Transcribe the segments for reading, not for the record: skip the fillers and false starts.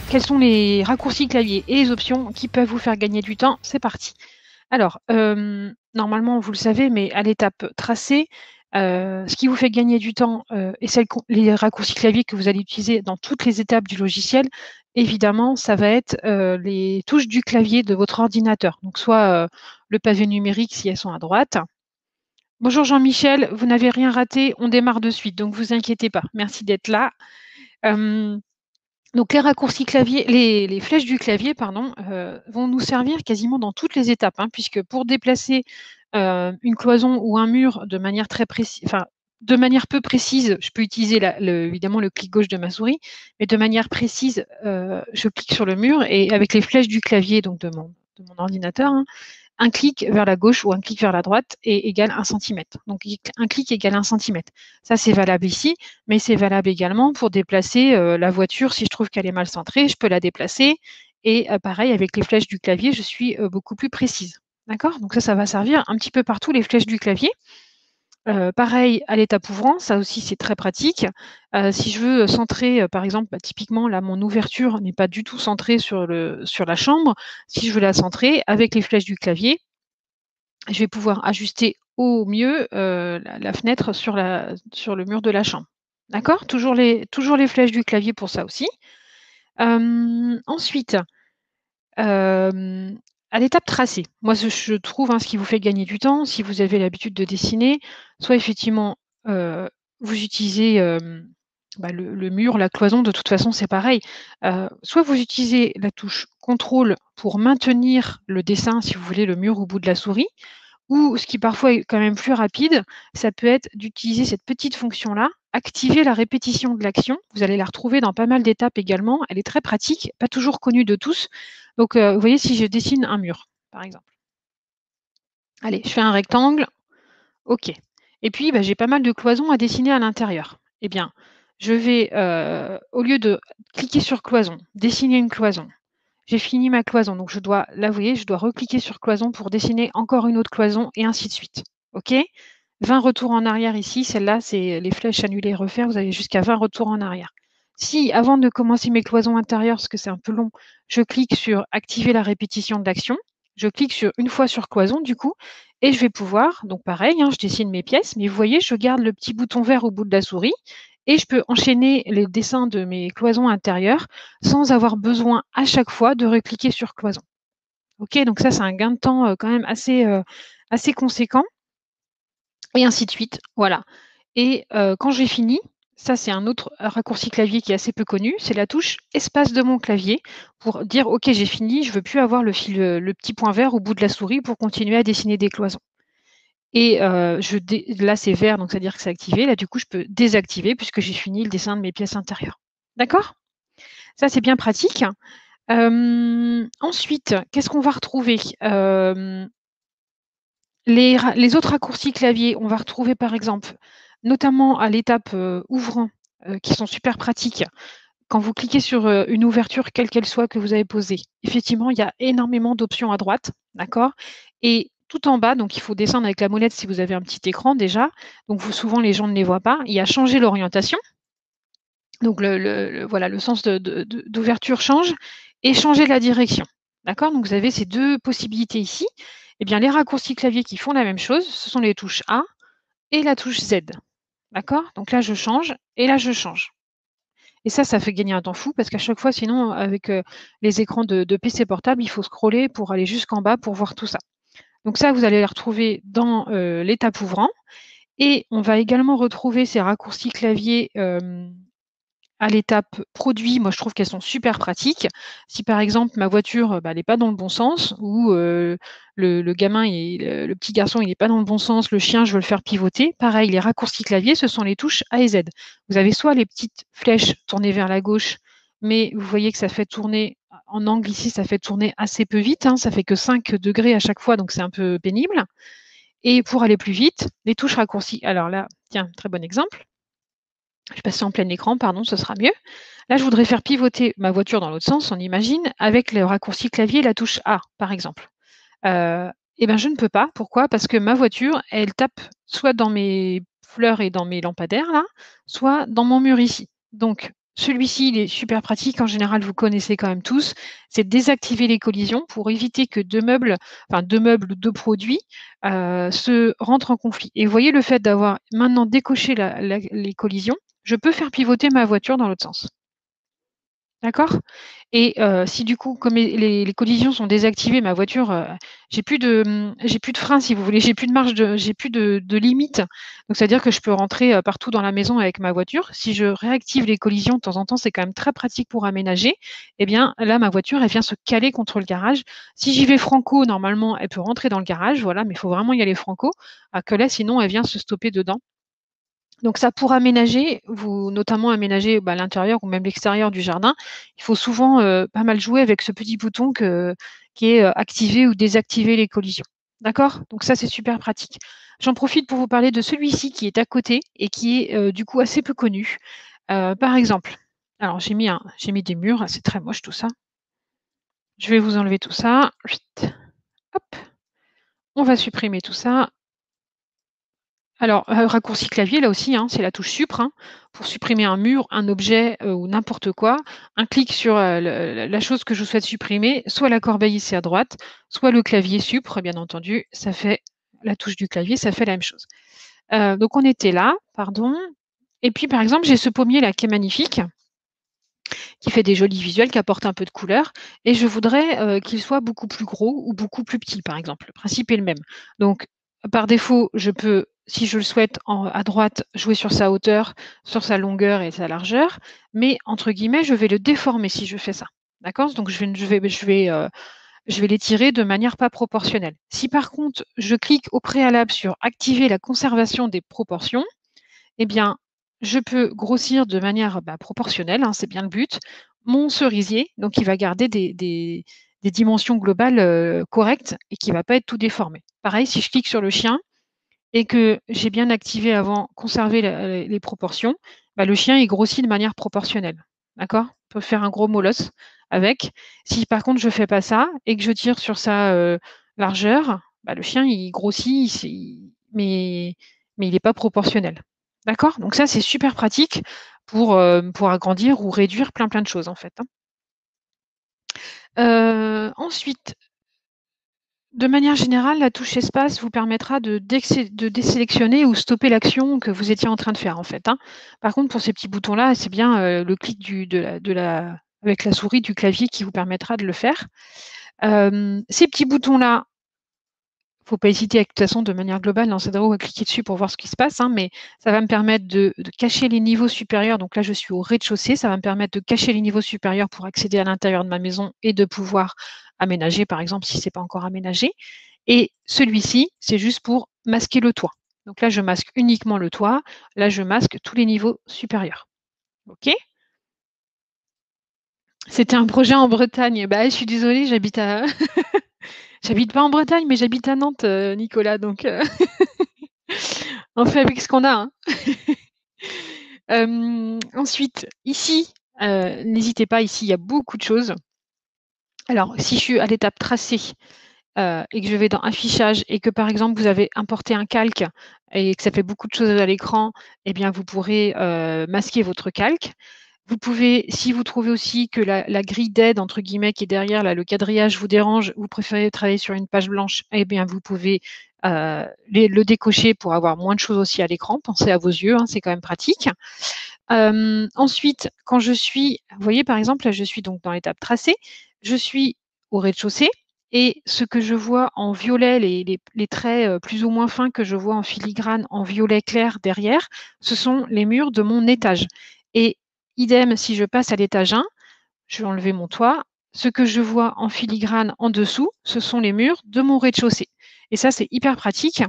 quels sont les raccourcis clavier et les options qui peuvent vous faire gagner du temps. C'est parti. Alors, normalement, vous le savez, mais à l'étape tracée, ce qui vous fait gagner du temps, et les raccourcis clavier que vous allez utiliser dans toutes les étapes du logiciel, évidemment, ça va être, les touches du clavier de votre ordinateur. Donc soit, le pavé numérique si elles sont à droite. Bonjour Jean-Michel, vous n'avez rien raté, on démarre de suite, donc vous inquiétez pas. Merci d'être là. Donc les raccourcis clavier, les flèches du clavier, pardon, vont nous servir quasiment dans toutes les étapes, hein, puisque pour déplacer une cloison ou un mur de manière très précise, enfin de manière peu précise, je peux utiliser évidemment le clic gauche de ma souris, mais de manière précise, je clique sur le mur et avec les flèches du clavier, donc de mon ordinateur, hein, un clic vers la gauche ou un clic vers la droite est égal 1 centimètre. Donc un clic égale 1 centimètre. Ça, c'est valable ici, mais c'est valable également pour déplacer la voiture. Si je trouve qu'elle est mal centrée, je peux la déplacer. Et pareil, avec les flèches du clavier, je suis beaucoup plus précise. D'accord? Donc ça va servir un petit peu partout, les flèches du clavier. Pareil à l'étape ouvrant, ça aussi c'est très pratique. Si je veux centrer, par exemple, typiquement là mon ouverture n'est pas du tout centrée sur la chambre. Si je veux la centrer, avec les flèches du clavier, je vais pouvoir ajuster au mieux, la fenêtre sur le mur de la chambre. D'accord? Toujours les flèches du clavier pour ça aussi. Ensuite, à l'étape tracée, moi je trouve, hein, ce qui vous fait gagner du temps, si vous avez l'habitude de dessiner, soit effectivement, vous utilisez, le mur, la cloison, de toute façon c'est pareil. Soit vous utilisez la touche contrôle pour maintenir le dessin, si vous voulez, le mur au bout de la souris, ou ce qui parfois est quand même plus rapide, ça peut être d'utiliser cette petite fonction-là, activer la répétition de l'action. Vous allez la retrouver dans pas mal d'étapes également. Elle est très pratique, pas toujours connue de tous. Donc, vous voyez, si je dessine un mur, par exemple. Allez, je fais un rectangle. OK. Et puis, j'ai pas mal de cloisons à dessiner à l'intérieur. Eh bien, je vais, au lieu de cliquer sur cloison, dessiner une cloison, j'ai fini ma cloison, donc je dois, là, vous voyez, je dois recliquer sur cloison pour dessiner encore une autre cloison et ainsi de suite. OK? 20 retours en arrière ici, celle-là, c'est les flèches annuler, refaire, vous avez jusqu'à 20 retours en arrière. Si, avant de commencer mes cloisons intérieures, parce que c'est un peu long, je clique sur activer la répétition de l'action, je clique sur une fois sur cloison, du coup, et je vais pouvoir, donc pareil, hein, je dessine mes pièces, mais vous voyez, je garde le petit bouton vert au bout de la souris et je peux enchaîner les dessins de mes cloisons intérieures sans avoir besoin à chaque fois de recliquer sur cloison. OK, donc ça, c'est un gain de temps, quand même assez conséquent et ainsi de suite, voilà. Et quand j'ai fini, ça c'est un autre raccourci clavier qui est assez peu connu, c'est la touche espace de mon clavier pour dire: «OK, j'ai fini, je veux plus avoir le petit point vert au bout de la souris pour continuer à dessiner des cloisons». Et là c'est vert, donc c'est-à-dire que c'est activé. Là, du coup, je peux désactiver puisque j'ai fini le dessin de mes pièces intérieures. D'accord? Ça, c'est bien pratique. Ensuite, qu'est-ce qu'on va retrouver? Les autres raccourcis clavier, on va retrouver par exemple, notamment à l'étape, ouvrant, qui sont super pratiques. Quand vous cliquez sur, une ouverture quelle qu'elle soit que vous avez posée, effectivement, il y a énormément d'options à droite, d'accord? Et tout en bas, donc il faut descendre avec la molette si vous avez un petit écran déjà, donc souvent les gens ne les voient pas. Il y a changer l'orientation, donc voilà, le sens d'ouverture change et changer la direction, d'accord? Donc vous avez ces 2 possibilités ici. Eh bien, les raccourcis clavier qui font la même chose, ce sont les touches A et la touche Z, d'accord? Donc là, je change et là, je change. Et ça fait gagner un temps fou parce qu'à chaque fois, sinon, avec, les écrans de PC portable, il faut scroller pour aller jusqu'en bas pour voir tout ça. Donc ça, vous allez les retrouver dans, l'étape ouvrant et on va également retrouver ces raccourcis clavier, à l'étape produit. Moi, je trouve qu'elles sont super pratiques. Si par exemple ma voiture, elle est pas dans le bon sens ou, le gamin le petit garçon, il est pas dans le bon sens, le chien, je veux le faire pivoter, pareil, les raccourcis clavier, ce sont les touches A et Z. Vous avez soit les petites flèches tournées vers la gauche, mais vous voyez que ça fait tourner en angle ici, ça fait tourner assez peu vite, hein, ça fait que 5 degrés à chaque fois, donc c'est un peu pénible. Et pour aller plus vite, les touches raccourcis, alors là, tiens, très bon exemple. Je vais passer en plein écran, pardon, ce sera mieux. Là, je voudrais faire pivoter ma voiture dans l'autre sens, on imagine, avec le raccourci clavier, la touche A, par exemple. Et ben, je ne peux pas. Pourquoi? Parce que ma voiture, elle tape soit dans mes fleurs et dans mes lampadaires là, soit dans mon mur ici. Donc Celui-ci, il est super pratique. En général, vous connaissez quand même tous. C'est désactiver les collisions pour éviter que 2 meubles, enfin 2 meubles ou 2 produits, se rentrent en conflit. Et vous voyez, le fait d'avoir maintenant décoché les collisions, je peux faire pivoter ma voiture dans l'autre sens. D'accord? Et si du coup, comme les collisions sont désactivées, ma voiture, j'ai plus de frein si vous voulez, j'ai plus de limite. Donc c'est-à-dire que je peux rentrer, partout dans la maison avec ma voiture. Si je réactive les collisions de temps en temps, c'est quand même très pratique pour aménager. Eh bien, là, ma voiture, elle vient se caler contre le garage. Si j'y vais franco, normalement, elle peut rentrer dans le garage, voilà, mais il faut vraiment y aller franco, que là, sinon, elle vient se stopper dedans. Donc ça, pour aménager, vous notamment aménager, l'intérieur ou même l'extérieur du jardin, il faut souvent, pas mal jouer avec ce petit bouton qui est, activer ou désactiver les collisions. D'accord? Donc ça, c'est super pratique. J'en profite pour vous parler de celui-ci qui est à côté et qui est, du coup assez peu connu. Par exemple, alors j'ai mis des murs, c'est très moche tout ça. Je vais vous enlever tout ça. Hop, on va supprimer tout ça. Alors, raccourci clavier, là aussi, hein, c'est la touche Supr, hein, pour supprimer un mur, un objet, ou n'importe quoi. Un clic sur, le la chose que je souhaite supprimer, soit la corbeille ici à droite, soit le clavier Supr, bien entendu, ça fait la touche du clavier, ça fait la même chose. Donc on était là, pardon, et puis, par exemple, j'ai ce pommier-là qui est magnifique, qui fait des jolis visuels, qui apporte un peu de couleur et je voudrais, qu'il soit beaucoup plus gros ou beaucoup plus petit, par exemple. Le principe est le même. Donc, par défaut, je peux, si je le souhaite, à droite, jouer sur sa hauteur, sur sa longueur et sa largeur, mais entre guillemets, je vais le déformer si je fais ça. D'accord? Donc je vais l'étirer de manière pas proportionnelle. Si par contre, je clique au préalable sur activer la conservation des proportions, eh bien, je peux grossir de manière, proportionnelle, hein, c'est bien le but, mon cerisier, donc il va garder des dimensions globales, correctes et qui ne va pas être tout déformé. Pareil, si je clique sur le chien et que j'ai bien activé avant conserver les proportions, le chien, il grossit de manière proportionnelle. D'accord? On peut faire un gros molosse avec. Si par contre je ne fais pas ça et que je tire sur sa, largeur, le chien il grossit, mais il n'est pas proportionnel. D'accord? Donc ça, c'est super pratique pour agrandir ou réduire plein de choses en fait, hein. Ensuite, de manière générale, la touche espace vous permettra de désélectionner ou stopper l'action que vous étiez en train de faire, en fait, hein. Par contre, pour ces petits boutons-là, c'est bien, le clic avec la souris du clavier qui vous permettra de le faire. Ces petits boutons-là, faut pas hésiter, de toute façon, de manière globale, dans Zedro, à cliquer dessus pour voir ce qui se passe, hein, mais ça va me permettre de cacher les niveaux supérieurs. Donc là, je suis au rez-de-chaussée. Ça va me permettre de cacher les niveaux supérieurs pour accéder à l'intérieur de ma maison et de pouvoir aménager, par exemple, si c'est pas encore aménagé. Et celui-ci, c'est juste pour masquer le toit. Donc là, je masque uniquement le toit. Là, je masque tous les niveaux supérieurs. OK? C'était un projet en Bretagne. Je suis désolée, j'habite pas en Bretagne, mais j'habite à Nantes, Nicolas, donc on fait avec ce qu'on a, hein. Ensuite, ici, n'hésitez pas, ici, il y a beaucoup de choses. Alors, si je suis à l'étape tracé, et que je vais dans affichage et que, par exemple, vous avez importé un calque et que ça fait beaucoup de choses à l'écran, eh bien, vous pourrez, masquer votre calque. Vous pouvez, si vous trouvez aussi que la grille d'aide, entre guillemets, qui est derrière, là, le quadrillage vous dérange, vous préférez travailler sur une page blanche, eh bien, vous pouvez, le décocher pour avoir moins de choses aussi à l'écran. Pensez à vos yeux, hein, c'est quand même pratique. Ensuite, quand vous voyez, par exemple, là, je suis donc dans l'étape tracée, je suis au rez-de-chaussée et ce que je vois en violet, les traits, plus ou moins fins que je vois en filigrane en violet clair derrière, ce sont les murs de mon étage et idem, si je passe à l'étage 1, je vais enlever mon toit, ce que je vois en filigrane en dessous, ce sont les murs de mon rez-de-chaussée et ça, c'est hyper pratique.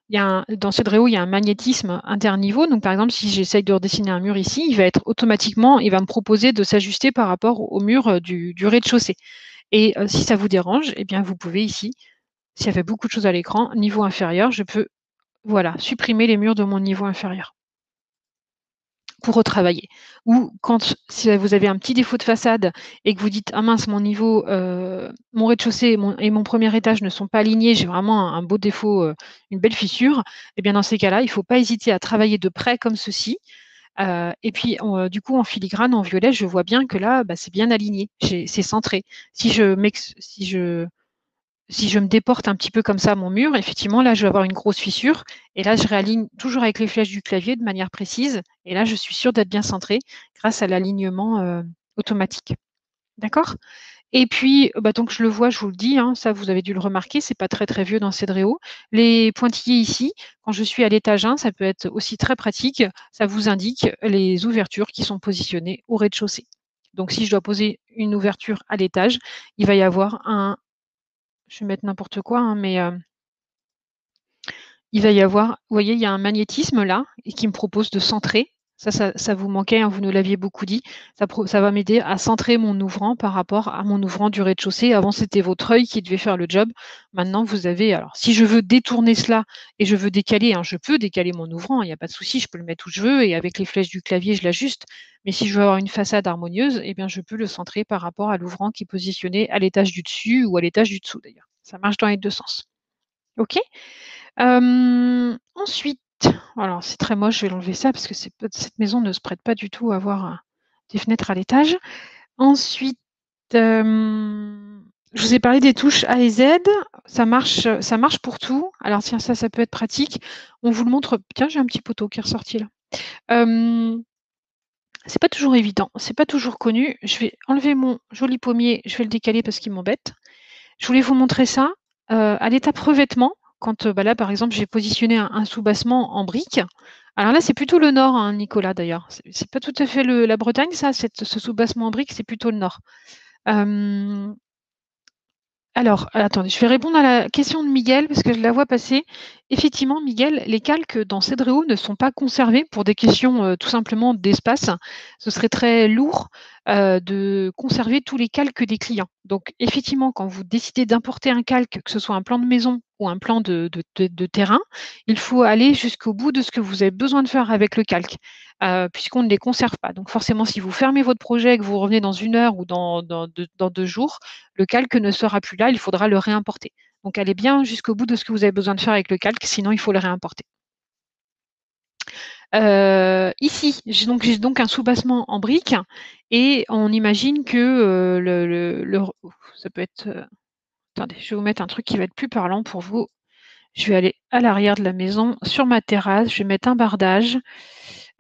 Dans Cedréo, il y a un magnétisme interniveau. Donc, par exemple, si j'essaye de redessiner un mur ici, il va me proposer de s'ajuster par rapport au mur du rez-de-chaussée. Et si ça vous dérange, eh bien, vous pouvez ici, s'il y avait beaucoup de choses à l'écran, niveau inférieur, je peux voilà, supprimer les murs de mon niveau inférieur pour retravailler. Ou si vous avez un petit défaut de façade et que vous dites: «Ah mince, mon rez-de-chaussée et mon premier étage ne sont pas alignés, j'ai vraiment un beau défaut, une belle fissure», et bien dans ces cas-là, il ne faut pas hésiter à travailler de près comme ceci. Et puis, du coup, en filigrane, en violet, je vois bien que là, bah, c'est bien aligné, c'est centré. Si je me déporte un petit peu comme ça mon mur, effectivement, là, je vais avoir une grosse fissure et là, je réaligne toujours avec les flèches du clavier de manière précise et là, je suis sûre d'être bien centrée grâce à l'alignement, automatique. D'accord? Et puis, bah, donc je le vois, je vous le dis, hein, ça vous avez dû le remarquer, c'est pas très, très vieux dans Cedréo. Les pointillés ici, quand je suis à l'étage 1, ça peut être aussi très pratique, ça vous indique les ouvertures qui sont positionnées au rez-de-chaussée. Donc si je dois poser une ouverture à l'étage, il va y avoir je vais mettre n'importe quoi, hein, mais il va y avoir, vous voyez, il y a un magnétisme là et qui me propose de centrer. Ça vous manquait, hein, vous nous l'aviez beaucoup dit. Ça va m'aider à centrer mon ouvrant par rapport à mon ouvrant du rez-de-chaussée. Avant, c'était votre œil qui devait faire le job. Maintenant, vous avez, alors si je veux détourner cela et je veux décaler, hein, je peux décaler mon ouvrant, il n'y a pas de souci, je peux le mettre où je veux et avec les flèches du clavier, je l'ajuste. Mais si je veux avoir une façade harmonieuse, eh bien, je peux le centrer par rapport à l'ouvrant qui est positionné à l'étage du dessus ou à l'étage du dessous d'ailleurs. Ça marche dans les deux sens. OK? Ensuite, alors c'est très moche, je vais l'enlever ça parce que cette maison ne se prête pas du tout à avoir, des fenêtres à l'étage. Ensuite, je vous ai parlé des touches A et Z, ça marche pour tout. Alors tiens, ça peut être pratique. On vous le montre, tiens, j'ai un petit poteau qui est ressorti là. C'est pas toujours évident, c'est pas toujours connu. Je vais enlever mon joli pommier, je vais le décaler parce qu'il m'embête. Je voulais vous montrer ça, à l'étape revêtement, quand, bah, là, par exemple, j'ai positionné un soubassement en briques. Alors là, c'est plutôt le nord, hein, Nicolas, d'ailleurs. C'est pas tout à fait la Bretagne, ça, ce soubassement en briques, c'est plutôt le nord. Alors, attendez, je vais répondre à la question de Miguel parce que je la vois passer. Effectivement, Miguel, les calques dans Cedréo ne sont pas conservés pour des questions tout simplement d'espace. Ce serait très lourd de conserver tous les calques des clients. Donc, effectivement, quand vous décidez d'importer un calque, que ce soit un plan de maison ou un plan de terrain, il faut aller jusqu'au bout de ce que vous avez besoin de faire avec le calque, puisqu'on ne les conserve pas. Donc, forcément, si vous fermez votre projet et que vous revenez dans 1 heure ou dans 2 jours, le calque ne sera plus là, il faudra le réimporter. Donc allez bien jusqu'au bout de ce que vous avez besoin de faire avec le calque, sinon il faut le réimporter. Ici, j'ai donc un soubassement en briques et on imagine que ça peut être. Attendez, je vais vous mettre un truc qui va être plus parlant pour vous. Je vais aller à l'arrière de la maison, sur ma terrasse, je vais mettre un bardage.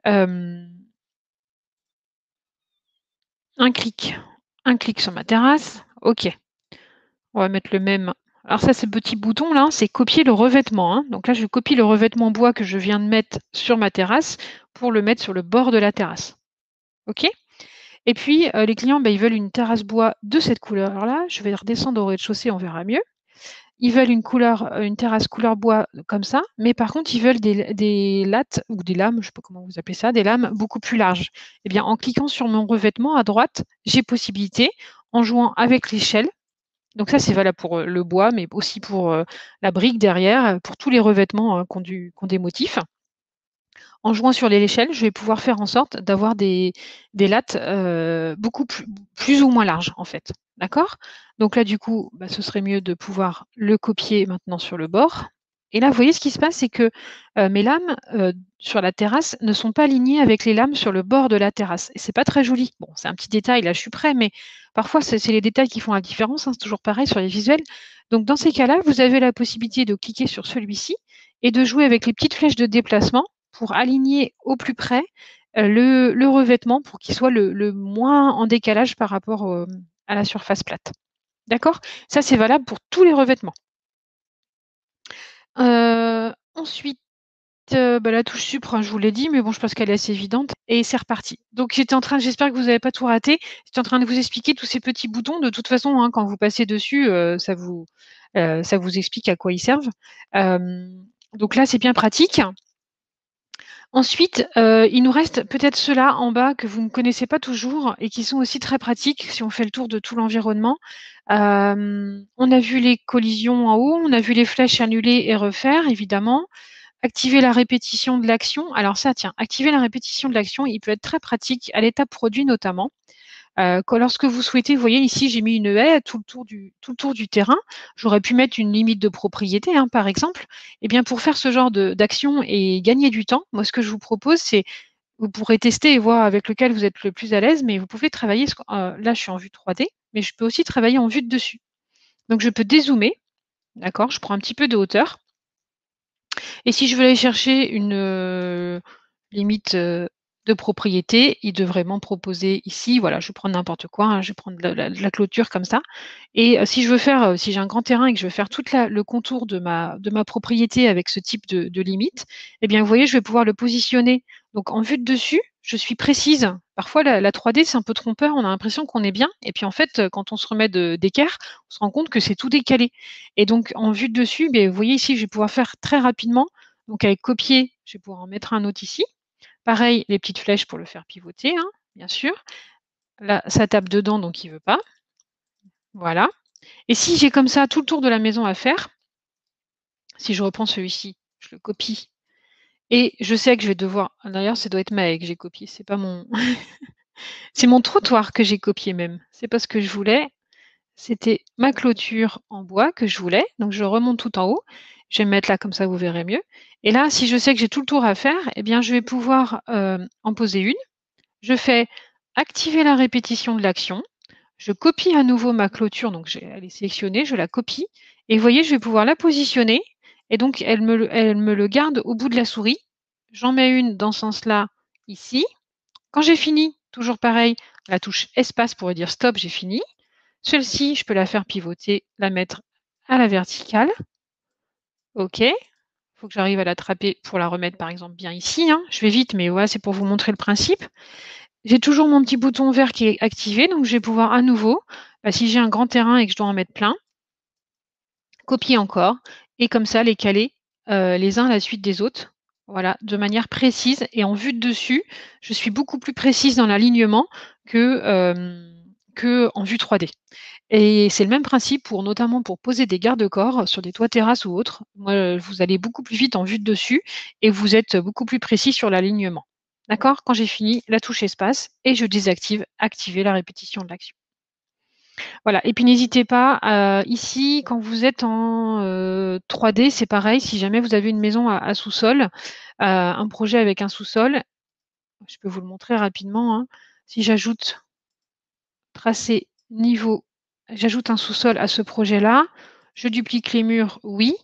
Un clic sur ma terrasse. OK. On va mettre le même. Alors ça, ces petits boutons là, c'est copier le revêtement, hein. Donc là, je copie le revêtement bois que je viens de mettre sur ma terrasse pour le mettre sur le bord de la terrasse. OK? Et puis, les clients, bah, ils veulent une terrasse bois de cette couleur-là. Je vais redescendre au rez-de-chaussée, on verra mieux. Ils veulent une terrasse couleur bois comme ça, mais par contre, ils veulent des lattes ou des lames, je ne sais pas comment vous appelez ça, des lames beaucoup plus larges. Eh bien, en cliquant sur mon revêtement à droite, j'ai possibilité, en jouant avec l'échelle, donc ça, c'est valable pour le bois, mais aussi pour la brique derrière, pour tous les revêtements qui ont des motifs. En jouant sur l'échelle, je vais pouvoir faire en sorte d'avoir des lattes beaucoup plus ou moins larges, en fait. D'accord? Donc là, du coup, bah, ce serait mieux de pouvoir le copier maintenant sur le bord. Et là, vous voyez ce qui se passe, c'est que mes lames sur la terrasse ne sont pas alignées avec les lames sur le bord de la terrasse. Et c'est pas très joli. Bon, c'est un petit détail, là, je suis prêt, mais parfois, c'est les détails qui font la différence, hein, c'est toujours pareil sur les visuels. Donc, dans ces cas-là, vous avez la possibilité de cliquer sur celui-ci et de jouer avec les petites flèches de déplacement pour aligner au plus près le revêtement pour qu'il soit le moins en décalage par rapport à la surface plate. D'accord? Ça, c'est valable pour tous les revêtements. Ensuite, bah, la touche supre, hein, je vous l'ai dit, mais bon, je pense qu'elle est assez évidente et c'est reparti. Donc j'espère que vous n'avez pas tout raté. J'étais en train de vous expliquer tous ces petits boutons. De toute façon, hein, quand vous passez dessus, ça vous explique à quoi ils servent. Donc là, c'est bien pratique. Ensuite, il nous reste peut-être ceux-là en bas que vous ne connaissez pas toujours et qui sont aussi très pratiques si on fait le tour de tout l'environnement. On a vu les collisions en haut, on a vu les flèches annuler et refaire, évidemment. Activer la répétition de l'action. Alors ça, tiens, activer la répétition de l'action, il peut être très pratique à l'étape produit notamment. Lorsque vous souhaitez, vous voyez ici, j'ai mis une haie tout le tour du terrain. J'aurais pu mettre une limite de propriété, hein, par exemple. Eh bien, pour faire ce genre d'action et gagner du temps, moi, ce que je vous propose, c'est Vous pourrez tester et voir avec lequel vous êtes le plus à l'aise, mais vous pouvez travailler, là je suis en vue 3D, mais je peux aussi travailler en vue de dessus. Donc je peux dézoomer, d'accord? Je prends un petit peu de hauteur. Et si je veux aller chercher une limite de propriété, il devrait m'en proposer ici. Voilà, je vais prendre n'importe quoi, hein, je vais prendre la clôture comme ça. Et si je veux faire, si j'ai un grand terrain et que je veux faire tout le contour de ma propriété avec ce type de limite, eh bien, vous voyez, je vais pouvoir le positionner. Donc, en vue de dessus, je suis précise. Parfois, la 3D, c'est un peu trompeur. On a l'impression qu'on est bien. Et puis, en fait, quand on se remet d'équerre, on se rend compte que c'est tout décalé. Et donc, en vue de dessus, ben, vous voyez ici, je vais pouvoir faire très rapidement. Donc, avec copier, je vais pouvoir en mettre un autre ici. Pareil, les petites flèches pour le faire pivoter, hein, bien sûr. Là, ça tape dedans, donc il ne veut pas. Voilà. Et si j'ai comme ça tout le tour de la maison à faire, si je reprends celui-ci, je le copie. Et je sais que je vais devoir. D'ailleurs, ça doit être Maë que j'ai copié. C'est pas mon. C'est mon trottoir que j'ai copié même. C'est pas ce que je voulais. C'était ma clôture en bois que je voulais. Donc je remonte tout en haut. Je vais me mettre là comme ça, vous verrez mieux. Et là, si je sais que j'ai tout le tour à faire, eh bien, je vais pouvoir en poser une. Je fais activer la répétition de l'action. Je copie à nouveau ma clôture, donc elle est sélectionnée, je la copie. Et vous voyez, je vais pouvoir la positionner. Et donc, elle me le garde au bout de la souris. J'en mets une dans ce sens-là, ici. Quand j'ai fini, toujours pareil, la touche espace pour dire stop, j'ai fini. Celle-ci, je peux la faire pivoter, la mettre à la verticale. OK. Il faut que j'arrive à l'attraper pour la remettre, par exemple, bien ici, hein. Je vais vite, mais voilà, c'est pour vous montrer le principe. J'ai toujours mon petit bouton vert qui est activé, donc je vais pouvoir à nouveau, si j'ai un grand terrain et que je dois en mettre plein, copier encore, et comme ça les caler les uns à la suite des autres, voilà, de manière précise et en vue de dessus, je suis beaucoup plus précise dans l'alignement que en vue 3D. Et c'est le même principe pour notamment pour poser des garde-corps sur des toits terrasses ou autres. Moi, vous allez beaucoup plus vite en vue de dessus et vous êtes beaucoup plus précis sur l'alignement. D'accord? Quand j'ai fini, la touche espace et je désactive, activer la répétition de l'action. Voilà. Et puis n'hésitez pas, ici, quand vous êtes en 3D, c'est pareil. Si jamais vous avez une maison à sous-sol, un projet avec un sous-sol, je peux vous le montrer rapidement, hein. Si j'ajoute tracé niveau, j'ajoute un sous-sol à ce projet-là, je duplique les murs, oui,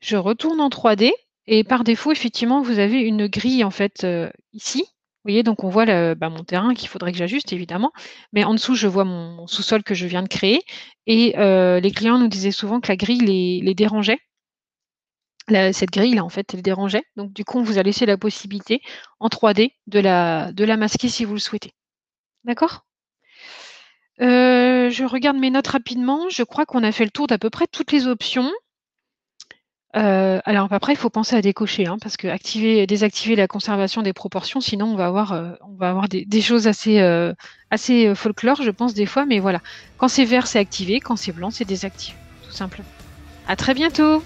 je retourne en 3D et par défaut, effectivement, vous avez une grille en fait ici. Vous voyez, donc on voit mon terrain qu'il faudrait que j'ajuste évidemment, mais en dessous, je vois mon sous-sol que je viens de créer et les clients nous disaient souvent que la grille les dérangeait. Cette grille-là, en fait, elle dérangeait. Donc, du coup, on vous a laissé la possibilité en 3D de la masquer si vous le souhaitez. D'accord? Je regarde mes notes rapidement. Je crois qu'on a fait le tour d'à peu près toutes les options. Alors après, il faut penser à décocher, hein, parce que activer et désactiver la conservation des proportions, sinon on va avoir des choses assez folklore, je pense, des fois. Mais voilà, quand c'est vert, c'est activé. Quand c'est blanc, c'est désactivé, tout simplement. À très bientôt!